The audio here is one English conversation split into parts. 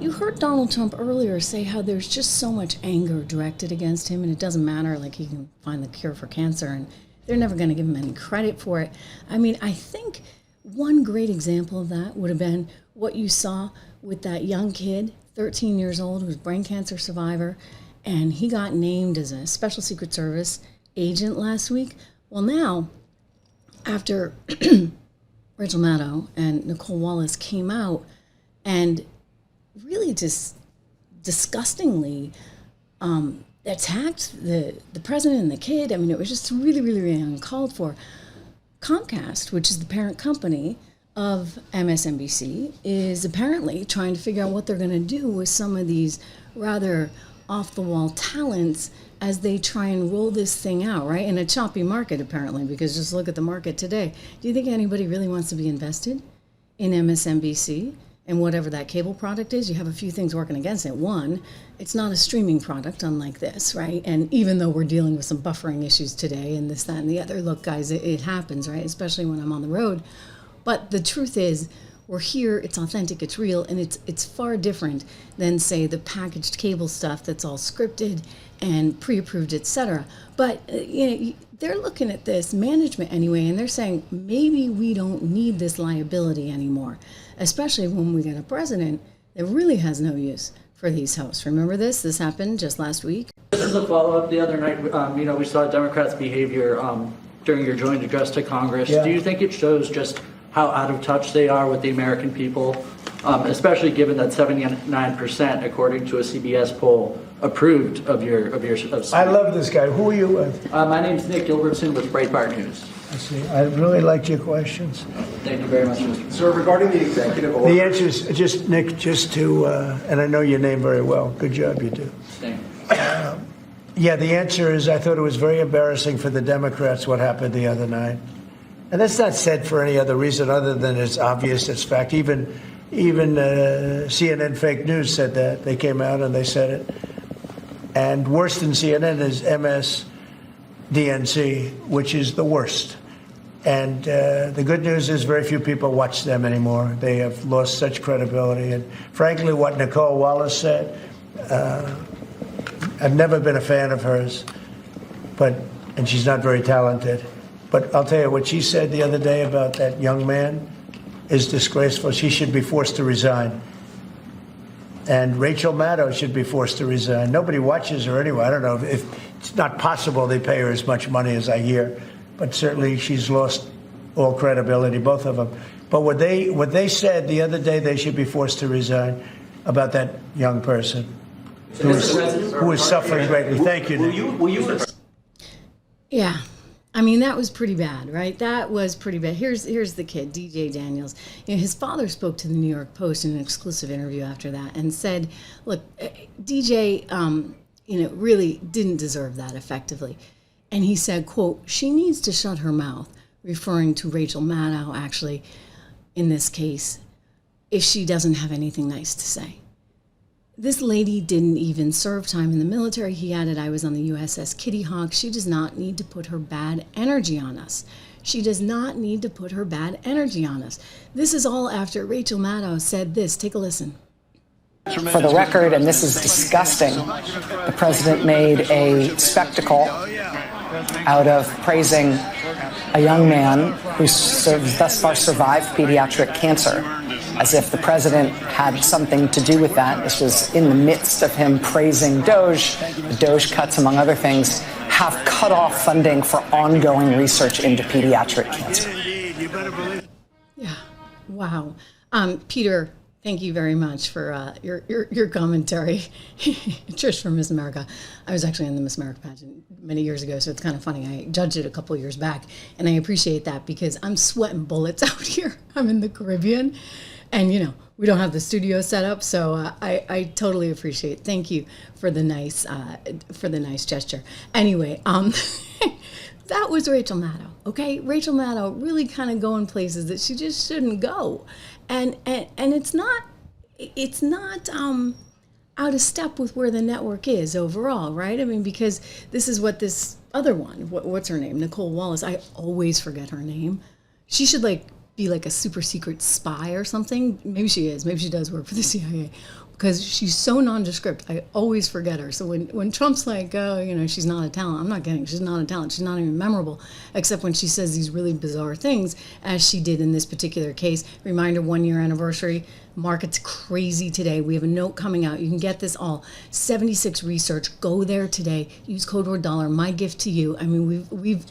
You heard Donald Trump earlier say how there's just so much anger directed against him, and it doesn't matter, like he can find the cure for cancer, and they're never going to give him any credit for it. I mean, I think one great example of that would have been what you saw with that young kid, 13 years old, who's a brain cancer survivor, and he got named as a Special Secret Service agent last week. Well, now, after Rachel Maddow and Nicole Wallace came out and really just disgustingly attacked the president and the kid. I mean, it was just really, really, really uncalled for. Comcast, which is the parent company of MSNBC, is apparently trying to figure out what they're going to do with some of these rather off-the-wall talents as they try and roll this thing out, right? In a choppy market, apparently, because just look at the market today. Do you think anybody really wants to be invested in MSNBC and whatever that cable product is? You have a few things working against it. One, it's not a streaming product, unlike this, right? And even though we're dealing with some buffering issues today and this, that, and the other, look, guys, it happens, right? Especially when I'm on the road. But the truth is, we're here, it's authentic, it's real, and it's far different than, say, the packaged cable stuff that's all scripted and pre-approved, etc. But they're looking at this, management anyway, and they're saying, maybe we don't need this liability anymore, especially when we get a president that really has no use for these hosts. Remember this? This happened just last week. This is a follow-up. The other night, we saw Democrats' behavior during your joint address to Congress. Yeah. Do you think it shows just how out of touch they are with the American people, especially given that 79%, according to a CBS poll, approved of your I love this guy. Who are you with? My name's Nick Gilbertson with Breitbart News. I see. I really liked your questions. Thank you very much, Mr. Sir, regarding the executive order. The answer is just, Nick, just to, and I know your name very well. Good job, you do. Thank you. Yeah, the answer is I thought it was very embarrassing for the Democrats what happened the other night. And that's not said for any other reason other than it's obvious, it's fact. Even CNN fake news said that. They came out and they said it. And worse than CNN is MSDNC, which is the worst. And the good news is very few people watch them anymore. They have lost such credibility. And frankly, what Nicole Wallace said, I've never been a fan of hers, and she's not very talented. But I'll tell you, what she said the other day about that young man is disgraceful. She should be forced to resign. And Rachel Maddow should be forced to resign. Nobody watches her anyway. I don't know if it's not possible they pay her as much money as I hear, but certainly she's lost all credibility, both of them. But what they said the other day, they should be forced to resign about that young person who is suffering greatly. Thank you, Nick. Yeah. I mean, that was pretty bad, right? That was pretty bad. Here's the kid, DJ Daniels. His father spoke to the New York Post in an exclusive interview after that and said, look, DJ, really didn't deserve that effectively. And he said, quote, she needs to shut her mouth, referring to Rachel Maddow, actually, in this case, if she doesn't have anything nice to say. This lady didn't even serve time in the military. He added, I was on the USS Kitty Hawk. She does not need to put her bad energy on us. She does not need to put her bad energy on us. This is all after Rachel Maddow said this. Take a listen. For the record, and this is disgusting, the president made a spectacle out of praising a young man who thus far survived pediatric cancer, as if the president had something to do with that. This was in the midst of him praising Doge. The Doge cuts, among other things, have cut off funding for ongoing research into pediatric cancer. Yeah, wow. Peter, thank you very much for your commentary. Trish from Miss America. I was actually in the Miss America pageant many years ago, so it's kind of funny. I judged it a couple of years back, and I appreciate that because I'm sweating bullets out here. I'm in the Caribbean, and we don't have the studio set up, so I totally appreciate it. Thank you for the nice gesture. Anyway, that was Rachel Maddow. Okay, Rachel Maddow really kind of going places that she just shouldn't go. And it's not out of step with where the network is overall, right? I mean, because this is what this other one, what's her name? Nicole Wallace. I always forget her name. She should be like a super secret spy or something. Maybe she is. Maybe she does work for the CIA. because she's so nondescript. I always forget her. So when Trump's like, oh, you know, she's not a talent, I'm not kidding. She's not a talent. She's not even memorable, except when she says these really bizarre things, as she did in this particular case. Reminder, 1 year anniversary. Market's crazy today. We have a note coming out. You can get this all. 76 Research. Go there today. Use code word dollar. My gift to you. I mean,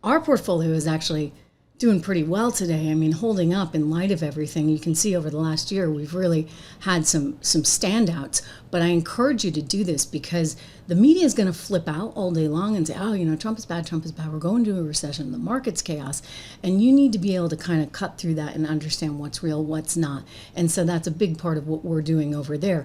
our portfolio is actually doing pretty well today. I mean, holding up in light of everything. You can see over the last year, we've really had some standouts. But I encourage you to do this because the media is going to flip out all day long and say, oh, you know, Trump is bad, we're going to a recession, the market's chaos. And you need to be able to kind of cut through that and understand what's real, what's not. And so that's a big part of what we're doing over there.